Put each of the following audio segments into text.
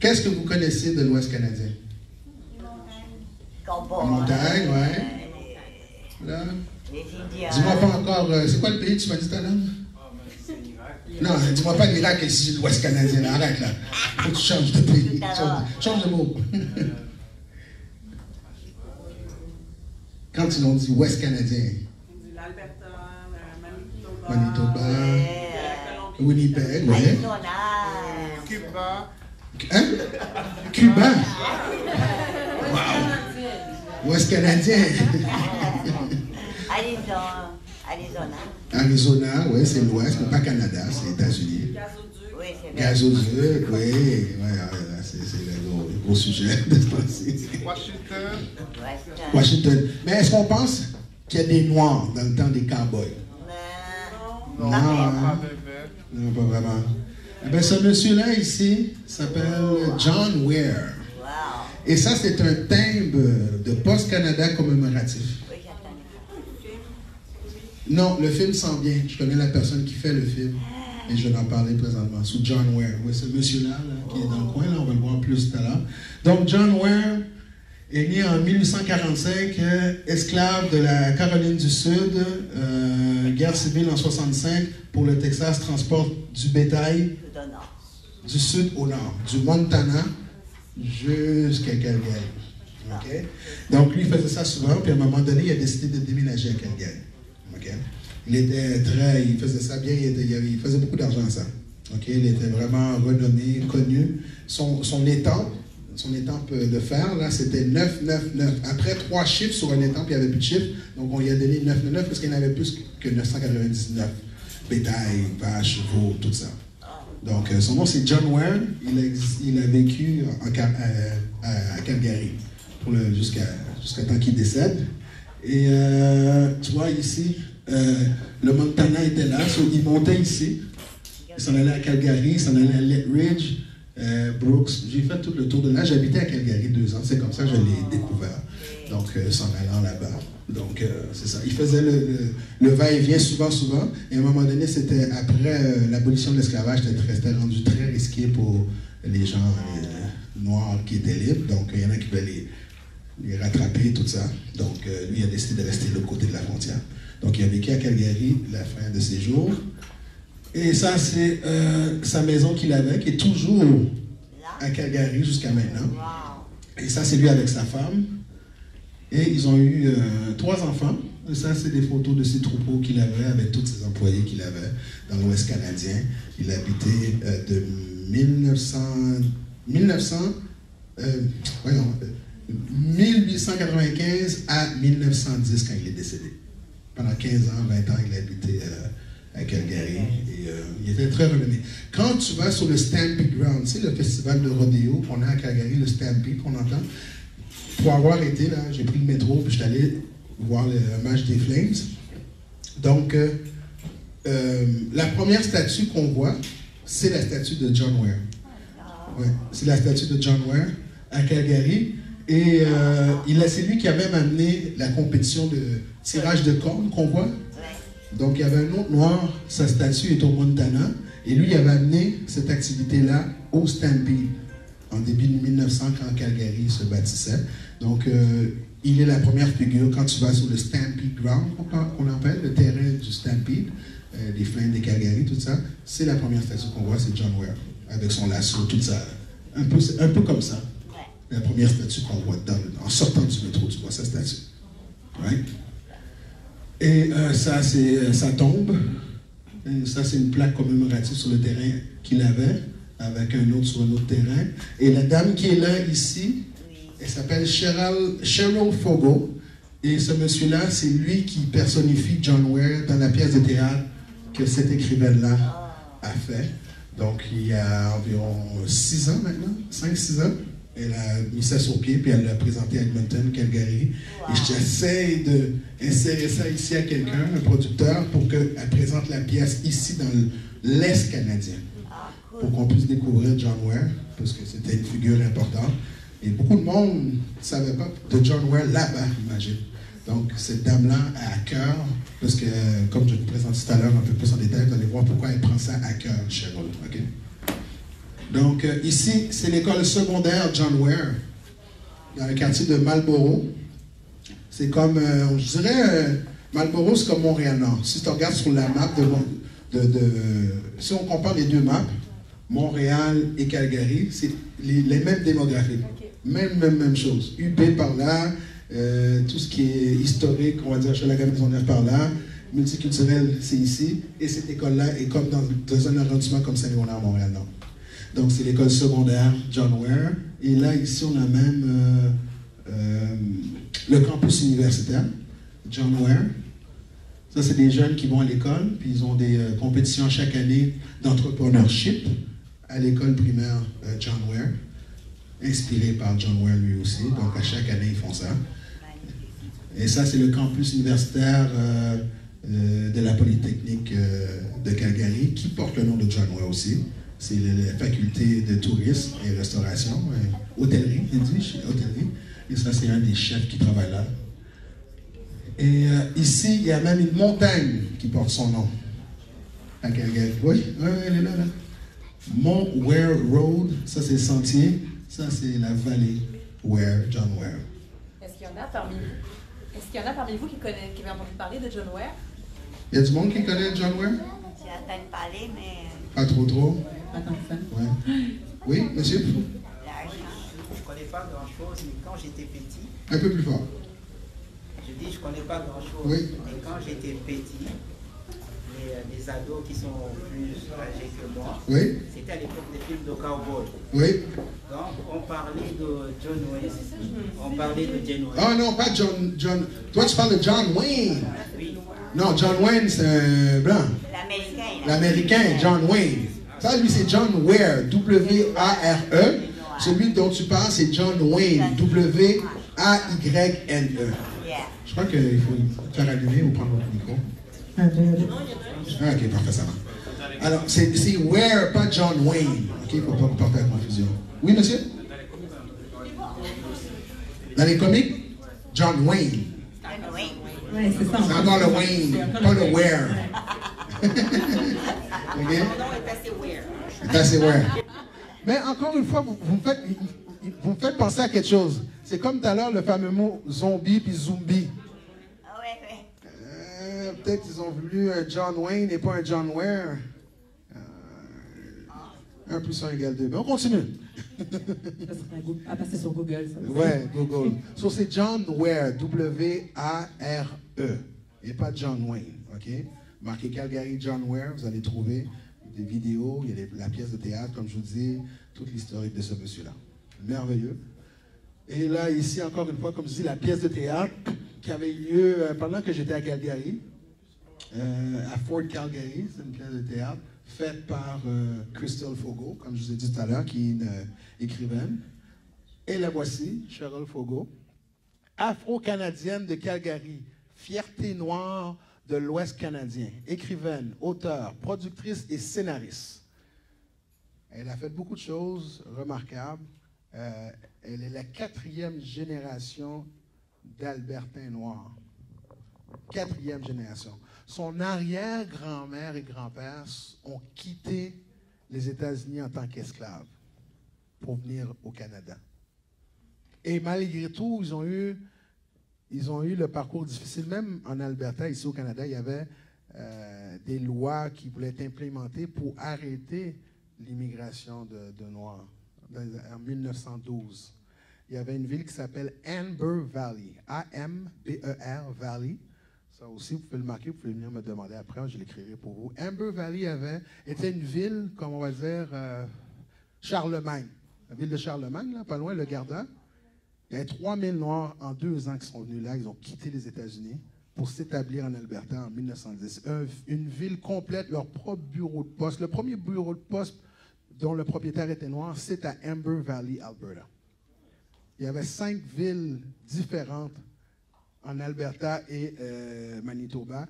Qu'est-ce que vous connaissez de l'Ouest canadien? Cowboys. La montagne, ouais. Là. Les Indiens. Dis-moi pas encore, c'est quoi le pays que tu m'as dit tout à l'heure? Non, dis-moi pas l'Irak et si l'Ouest canadien, là, arrête là. Faut que tu changes de pays. Change de mot. Quand ils l'ont dit Ouest canadien. L'Alberta, Manitoba, Colombie. Winnipeg, ouais. Arizona. Cuba. Hein? Cuba. Wow. Ouest canadien. Arizona. Arizona, oui, c'est l'Ouest, mais pas Canada, c'est les États-Unis. Gazoduc. Oui, c'est vrai. Gazoduc, oui, ouais, c'est le gros sujet de ce temps-ci. Washington. Washington. Mais est-ce qu'on pense qu'il y a des Noirs dans le temps des cowboys? Non, Non, pas hein? bébé. Non, pas vraiment. Eh bien, ce monsieur-là ici s'appelle John Ware. Wow. Et ça, c'est un timbre de Post Canada commémoratif. Oui, j'attends. Non, le film sent bien. Je connais la personne qui fait le film. Et je vais en parler présentement. Sous John Ware. Oui, ce monsieur-là là, qui est dans le coin, là, on va le voir plus tout à l'heure. Donc, John Ware est né en 1845, esclave de la Caroline du Sud, guerre civile en 65 pour le Texas, transporte du bétail Tout au nord. du sud au nord, du Montana jusqu'à Calgary. Okay? Donc, lui, il faisait ça souvent, puis à un moment donné, il a décidé de déménager à Calgary. Okay? Il faisait ça bien, il faisait beaucoup d'argent à ça. Okay? Il était vraiment renommé, connu. Son étampe de fer, là, c'était 999. Après 3 chiffres sur un étampe, il n'y avait plus de chiffres, donc on lui a donné 999 parce qu'il y en avait plus que 999. Bétail, vaches, chevaux, tout ça. Donc, son nom, c'est John Ware. Il a vécu à Calgary jusqu'à temps qu'il décède. Et tu vois, ici, le Montana était là. Il montait ici. Il s'en allait à Calgary, il s'en allait à Lethbridge, Brooks. J'ai fait tout le tour de là. J'habitais à Calgary 2 ans. C'est comme ça que je l'ai découvert. Donc, s'en allant là-bas. Donc, c'est ça. Il faisait le va-et-vient souvent. Et à un moment donné, c'était après l'abolition de l'esclavage, c'était rendu très risqué pour les gens noirs qui étaient libres. Donc, il y en a qui voulaient les rattraper, tout ça. Donc, lui, il a décidé de rester de l'autre côté de la frontière. Donc, il a vécu à Calgary la fin de ses jours. Et ça, c'est sa maison qu'il avait, qui est toujours à Calgary jusqu'à maintenant. Et ça, c'est lui avec sa femme. Et ils ont eu 3 enfants. Et ça, c'est des photos de ses troupeaux qu'il avait avec tous ses employés qu'il avait dans l'Ouest canadien. Il habitait de 1895 à 1910 quand il est décédé. Pendant 15 ans, 20 ans, il habitait à Calgary. Et il était très renommé. Quand tu vas sur le Stampede Ground, c'est le festival de rodéo qu'on a à Calgary, le Stampede qu'on entend. Pour avoir été là, j'ai pris le métro puis je suis allé voir le match des Flames. Donc, la première statue qu'on voit, c'est la statue de John Ware. Ouais, c'est la statue de John Ware à Calgary. Et c'est lui qui a même amené la compétition de tirage de cordes qu'on voit. Donc, il y avait un autre noir, sa statue est au Montana. Et lui, il avait amené cette activité-là au Stampede en début de 1900 quand Calgary se bâtissait. Donc, il est la première figure quand tu vas sur le Stampede Ground, qu'on appelle, le terrain du Stampede, les Flames de Calgary, tout ça. C'est la première statue qu'on voit, c'est John Ware, avec son lasso, tout ça. Un peu comme ça. La première statue qu'on voit en sortant du métro, tu vois sa statue. Right? Et ça, c'est sa tombe. Et ça, c'est une plaque commémorative sur le terrain qu'il avait, avec un autre sur un autre terrain. Et la dame qui est là, ici, elle s'appelle Cheryl Fogo. Et ce monsieur-là, c'est lui qui personnifie John Ware dans la pièce de théâtre que cet écrivain-là a fait. Donc, il y a environ 6 ans maintenant, 5-6 ans. Elle a mis ça sur pied, puis elle l'a présenté à Edmonton, Calgary. Et j'essaie d'insérer ça ici à quelqu'un, un producteur, pour qu'elle présente la pièce ici dans l'Est canadien. Pour qu'on puisse découvrir John Ware, parce que c'était une figure importante. Et beaucoup de monde ne savait pas de John Ware là-bas, imagine. Donc, cette dame-là a à cœur, parce que, comme je vous présente tout à l'heure un peu plus en détail, vous allez voir pourquoi elle prend ça à cœur, Cheryl. Okay? Donc, ici, c'est l'école secondaire John Ware, dans le quartier de Marlborough. C'est comme, je dirais, Marlborough, c'est comme Montréal-Nord. Si tu regardes sur la map si on compare les deux maps, Montréal et Calgary, c'est les mêmes démographiques. Okay. Même chose. UB par là, tout ce qui est historique, on va dire, chez la Maisonneuve par là, multiculturel, c'est ici. Et cette école-là est comme dans un arrondissement comme Saint-Léonard, Montréal-Nord. Donc, c'est l'école secondaire John Ware. Et là, ici, on a même le campus universitaire John Ware. Ça, c'est des jeunes qui vont à l'école, puis ils ont des compétitions chaque année d'entrepreneurship à l'école primaire John Ware, inspiré par John Ware lui aussi. Donc, à chaque année, ils font ça. Et ça, c'est le campus universitaire de la Polytechnique de Calgary, qui porte le nom de John Ware aussi. C'est la faculté de tourisme et restauration, hôtellerie, il dit, hôtellerie. Et ça, c'est un des chefs qui travaille là. Et ici, il y a même une montagne qui porte son nom. À Calgary. Oui, elle est là. Mont Ware Road, ça c'est le sentier. Ça, c'est la vallée Ware, John Ware. Est-ce qu'il y en a parmi vous qui avaient entendu parler de John Ware? Il y a du monde qui connaît John Ware? J'ai entendu parler, mais Pas trop. Pas tant que ça. Ouais. Oui, monsieur? l'argent. Je ne connais pas grand-chose, mais quand j'étais petit, Un peu plus fort. je dis je ne connais pas grand-chose, Oui. mais quand j'étais petit, les ados qui sont plus âgés que moi, Oui, c'était à l'époque des films de cowboy. oui. Donc on parlait de John Wayne, on parlait de John Wayne. Oh non, pas John. Toi, tu parles de John Wayne. Oui. Non, John Wayne, c'est un blanc. L'Américain. L'Américain, John Wayne. Ça, lui, c'est John Ware, W-A-R-E. Celui dont tu parles, c'est John Wayne, W-A-Y-N-E. Yeah. Je crois qu'il faut faire allumer ou prendre votre micro. Ah, ok, parfait, ça va. Alors, c'est Ware, pas John Wayne. Ok, il ne faut pas porter la confusion. Oui, monsieur? Dans les comics, John Wayne. Oui. Oui, c'est ça. C'est encore le Wayne, pas le Ware. Ok? C'est assez Ware. Mais encore une fois, vous me faites penser à quelque chose. C'est comme tout à l'heure le fameux mot zombie puis zombie. Ah oui. Peut-être qu'ils ont voulu un John Wayne et pas un John Ware. 1 plus 1 égale 2. Mais on continue. Ça serait à passer sur Google. Ça. Ouais, Google. So, c'est John Ware, W-A-R-E, et pas John Wayne, ok? Marquez Calgary John Ware, vous allez trouver des vidéos, il y a la pièce de théâtre, comme je vous dis, toute l'historique de ce monsieur-là. Merveilleux. Et là, ici, encore une fois, comme je dis, la pièce de théâtre qui avait eu lieu pendant que j'étais à Calgary, à Fort Calgary, c'est une pièce de théâtre faite par Crystal Fogo, comme je vous ai dit tout à l'heure, qui est une écrivaine. Et la voici, Cheryl Fogo, Afro-Canadienne de Calgary, fierté noire de l'Ouest canadien, écrivaine, auteure, productrice et scénariste. Elle a fait beaucoup de choses remarquables. Elle est la 4e génération d'Albertains noirs. 4e génération. Son arrière-grand-mère et grand-père ont quitté les États-Unis en tant qu'esclaves pour venir au Canada. Et malgré tout, ils ont eu le parcours difficile. Même en Alberta, ici au Canada, il y avait des lois qui voulaient être implémentées pour arrêter l'immigration de Noirs. En 1912, il y avait une ville qui s'appelle Amber Valley, A-M-B-E-R Valley. Ça aussi, vous pouvez le marquer, vous pouvez venir me demander après, je l'écrirai pour vous. Amber Valley était une ville, comme on va dire, Charlemagne. La ville de Charlemagne, là, pas loin, le Garda. Il y avait 3000 Noirs en 2 ans qui sont venus là. Ils ont quitté les États-Unis pour s'établir en Alberta en 1910. Une ville complète, leur propre bureau de poste. Le premier bureau de poste dont le propriétaire était noir, c'est à Amber Valley, Alberta. Il y avait 5 villes différentes en Alberta et Manitoba,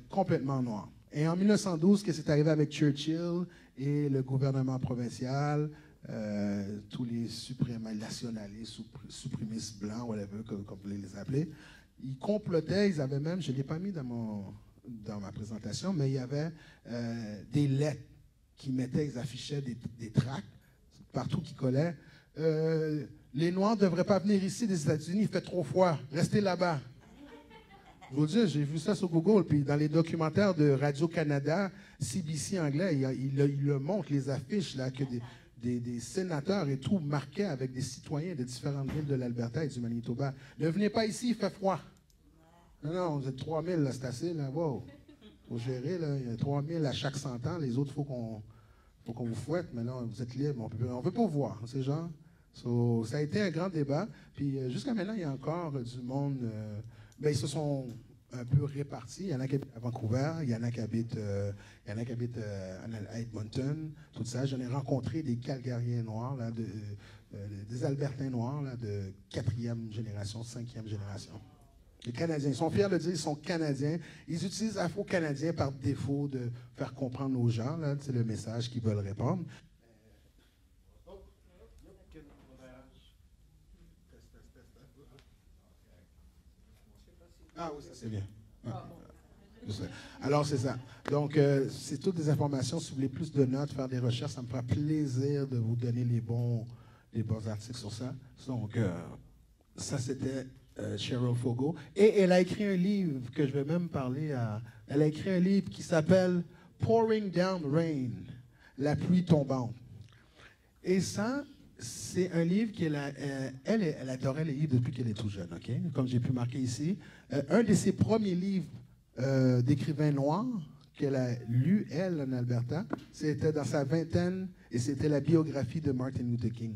complètement noires. Et en 1912, qu'est-ce qui est arrivé avec Churchill et le gouvernement provincial, tous les nationalistes, suprémistes blancs, whatever, comme vous voulez les appeler, ils complotaient, ils avaient même, je ne l'ai pas mis dans ma présentation, mais il y avait des lettres qui mettaient, ils affichaient des tracts partout qui collaient. Les Noirs ne devraient pas venir ici des États-Unis, il fait trop froid, restez là-bas. Je vous dis, j'ai vu ça sur Google, puis dans les documentaires de Radio-Canada, CBC anglais, il le montre, les affiches, là, que des sénateurs et tout marquaient avec des citoyens de différentes villes de l'Alberta et du Manitoba. Ne venez pas ici, il fait froid. Non, vous êtes 3000, là, c'est assez, là, wow. Faut gérer, là, il y a 3000 à chaque 100 ans, les autres, faut qu'on vous fouette, mais là, vous êtes libre, on peut pas vous voir, ces gens. So, ça a été un grand débat, puis jusqu'à maintenant, il y a encore du monde... ils se sont un peu répartis. Il y en a qui habitent à Vancouver, il y en a qui habitent à Edmonton, tout ça. J'en ai rencontré des Calgariens noirs, là, des Albertains noirs là, de 4e génération, 5e génération. Les Canadiens, ils sont fiers de dire qu'ils sont Canadiens. Ils utilisent Afro-Canadien par défaut de faire comprendre aux gens. C'est le message qu'ils veulent répondre. Ah oui, ça c'est bien. Ah. Alors c'est ça. Donc c'est toutes des informations. Si vous voulez plus de notes, faire des recherches, ça me fera plaisir de vous donner les bons articles sur ça. Donc ça c'était Cheryl Fogo. Et elle a écrit un livre que je vais même parler à... Elle a écrit un livre qui s'appelle Pouring Down Rain, la pluie tombante. Et ça, c'est un livre qu'elle elle adorait les livres depuis qu'elle est toute jeune, ok? Comme j'ai pu marquer ici. Un de ses premiers livres d'écrivains noirs qu'elle a lu, elle, en Alberta, c'était dans sa vingtaine et c'était la biographie de Martin Luther King.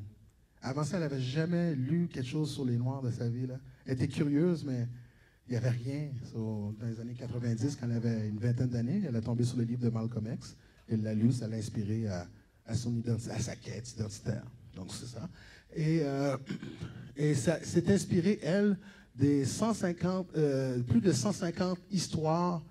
Avant ça, elle n'avait jamais lu quelque chose sur les Noirs de sa vie, là. Elle était curieuse, mais il n'y avait rien. Dans les années 90, quand elle avait une vingtaine d'années, elle a tombé sur le livre de Malcolm X. Elle l'a lu, ça l'a inspiré à son identité, à sa quête identitaire. Donc, c'est ça. Et ça s'est inspiré, elle, des plus de 150 histoires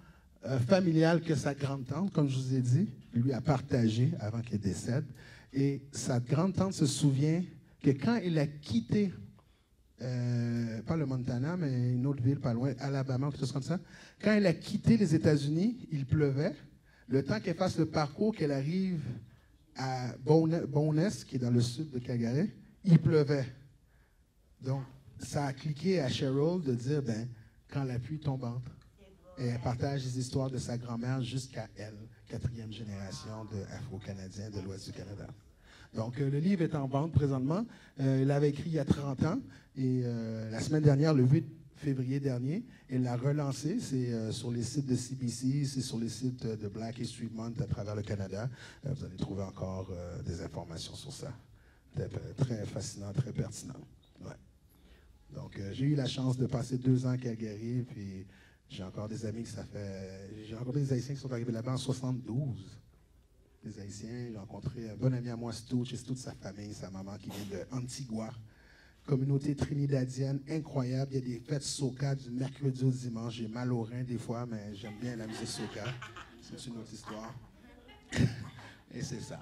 familiales que sa grande-tante, comme je vous ai dit, lui a partagées avant qu'elle décède. Et sa grande-tante se souvient que quand elle a quitté, pas le Montana, mais une autre ville pas loin, Alabama, quelque chose comme ça, quand elle a quitté les États-Unis, il pleuvait. Le temps qu'elle fasse le parcours, qu'elle arrive à Bowness, qui est dans le sud de Calgary, il pleuvait. Donc, ça a cliqué à Cheryl de dire, quand la pluie tombante, et elle partage les histoires de sa grand-mère jusqu'à elle, 4e génération d'Afro-Canadiens de l'Ouest du Canada. Donc, le livre est en vente présentement. Il l'avait écrit il y a 30 ans, et la semaine dernière, le 8 février dernier, elle l'a relancé. C'est sur les sites de CBC, c'est sur les sites de Black History Month à travers le Canada. Vous allez trouver encore des informations sur ça. Très fascinant, très pertinent. Ouais. Donc, j'ai eu la chance de passer 2 ans à Calgary, puis j'ai encore des amis j'ai rencontré des Haïtiens qui sont arrivés là-bas en 72. Des Haïtiens, j'ai rencontré un bon ami à moi, Stouch, et c'est toute sa famille, sa maman qui vient de Antigua. Communauté trinidadienne incroyable. Il y a des fêtes soca du mercredi au dimanche. J'ai mal au rein des fois, mais j'aime bien la musique soca. C'est une autre histoire. Et c'est ça.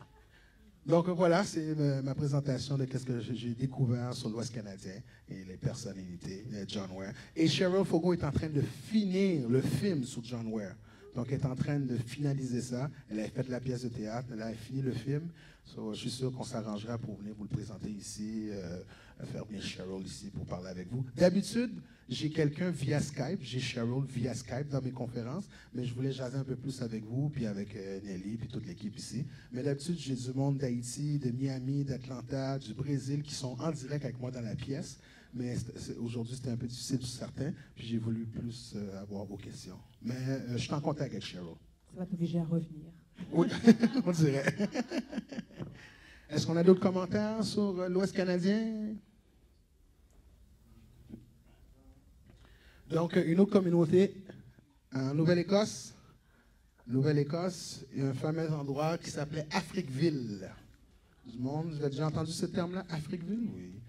Donc voilà, c'est ma présentation de ce que j'ai découvert sur l'Ouest canadien et les personnalités de John Ware. Et Cheryl Fogo est en train de finir le film sur John Ware. Donc, elle est en train de finaliser ça. Elle a fait la pièce de théâtre, elle a fini le film. Je suis sûr qu'on s'arrangera pour venir vous le présenter ici, faire venir Cheryl ici pour parler avec vous. D'habitude, j'ai quelqu'un via Skype, j'ai Cheryl via Skype dans mes conférences, mais je voulais jaser un peu plus avec vous, puis avec Nelly, puis toute l'équipe ici. Mais d'habitude, j'ai du monde d'Haïti, de Miami, d'Atlanta, du Brésil qui sont en direct avec moi dans la pièce. Mais aujourd'hui, c'était un peu difficile pour certains, puis j'ai voulu plus avoir vos questions. Mais je suis en contact avec Cheryl. Ça va t'obliger à revenir. Oui, on dirait. Est-ce qu'on a d'autres commentaires sur l'Ouest canadien? Donc, une autre communauté en Nouvelle-Écosse. Nouvelle-Écosse, il y a un fameux endroit qui s'appelait Africville. Du monde, vous avez déjà entendu ce terme-là, Africville? Oui.